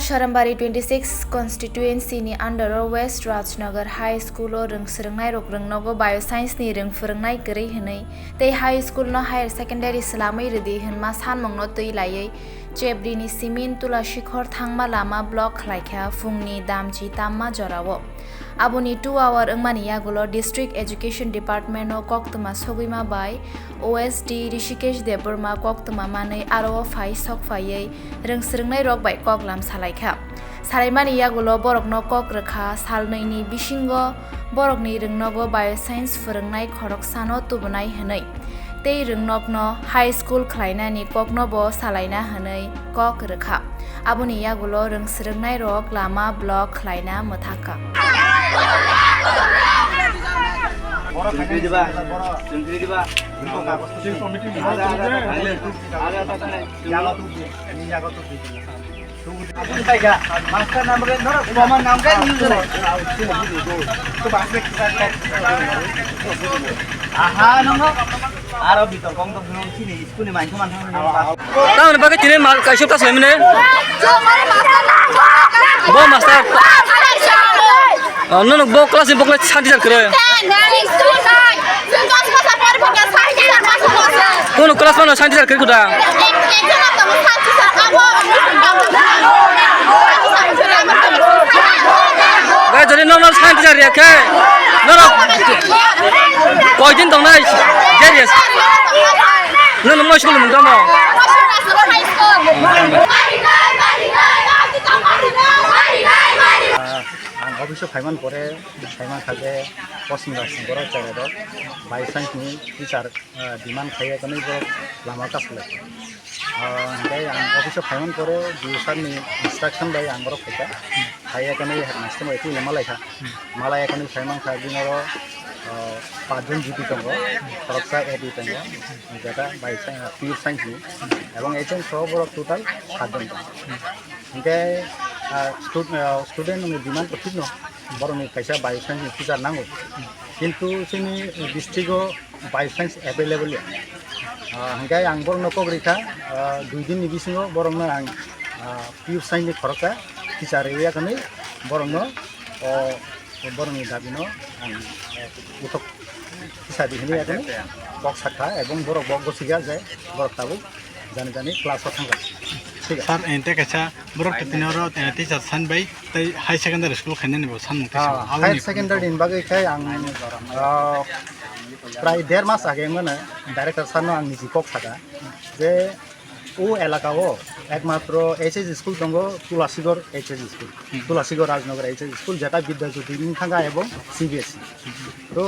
Sharambaरि 26 constituency ni under West Rajnagar High School o rongsrungnai rok rungnogo bioscience ni rungfurungnai gori hinai tei high school no higher secondary slamai redi hinma sanmongno tui laiei Chebri ni simin tula shikhor thangma lama block khlaikha fungni damji tamma jorao aboni 2 hour ungmani yagulo district education department o koktuma sogima bai OSD Rishikesh Deborma koktuma manei aro phai sokphaiei rongsrungnai rok bai koklam salaikha saraimani yagulo borokno kok rakha salnaini bisingo borokni rungnogo bioscience furungnai khoroksano tubunai hinai tei rungnogo high school khlainani kokno bo salaina hinai kok rakha aboni yagulo rongsrungnai rok lama block khlaina muthaka master নাম বলেন ধরো আমার নাম কে news নাই তো বাসে আহা নং আর ভিতর কম তো শুনুন চিনি স্কুলে মাইন সমান তাহলে বাকি চিনি মাল কাইসব তা সেমনে বো মাস্টার নো নো বো ক্লাস বকলে শান্তি জার করে কোন ক্লাস মানে শান্তি জার করে কুদা গায় যদি নরমাল শান্তি জার রেখে নর কয়দিন দং নাই জেরিয়াস নো নো মই স্কুল মুন্দাম অফিসে ফাইমান পরে ফাইমান থাকে পশ্চিমরা সিংহর জায়গায় বায়োসাইন্সনি টিচার ডিমান্ড খাইয়ে কারণে লামা কাজ লাগে ओमफ्राय आं अफिसाव फाइमान करे डिउसारनि इन्सट्राक्सन बाय आं बरफ फैसा खाइया काने हेडमास्टर बाय फैले मालाया काने फाइमान खा दिनारो 5 जन जीपी दङ सरकसा एडी दङ जेटा बायोसाइन्स पियर साइन्सनि এবং एचएन सह बरफ टोटाल 7 जन दङ ओमफ्राय स्टुडेन्टनि डिमान्ड ठीक न बरनि फैसा बायोसाइन्सनि टिचार नांगौ किन्तु जोंनि डिस्ट्रिक्टआव बायोसाइन्स available hingga yang borong no kogrika 2 din ni bisingo borong no ang pure science ni khoroka ticare ya kani borong no borong ni dabino ang utok tisadi hini ya kani box sakha ebong borok bok gosiga jay borok tabu jani jani class o thangga ঠিক sir এন্তে কাছা বরক তিনoro teacher San by তাই high secondary school খাইনে নিব সান মুক্তি high secondary in বাগै খাই आं प्राय 1.5 मास आगे मैंने डायरेक्टर सानो आंनि जिकक थागा जे ओ एलाकाओ एकमात्र एचएस स्कूल दङ Tulasigar HS school Tulasigar Rajnagar HS school जेटा विद्याज्योति थांगा एवं सीबीएसई तो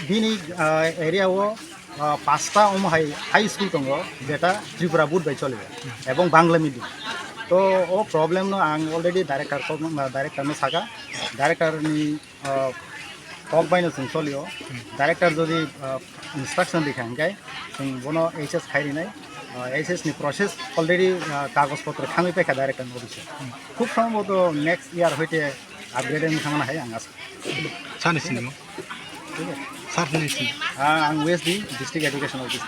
बिनि एरियाओ 5टा हाई स्कूल दङ जेटा त्रिपुरा बोर्ड बाय चले एवं बांग्ला मीडियम तो ओ प्रॉब्लम नो आं अलरेडी डायरेक्टर नो सागा डायरेक्टर नि टक बायनो जों चलियो डायरेक्टर जदि इन्स्ट्राक्शन देखांगाय जों बनो एचएस खाइरिनाय एचएस नि प्रोसेस अलरेडी कागज पत्र खाङै पाइखा डायरेक्टर अफिस खूब सम्भवत नेक्स्ट इयार हयते आपग्रेडिंग खालामनो हायो आं आसा सानैसो नों सार दिनैसो आं वेस्ट डिस्ट्रिक्ट एजुकेशन अफिस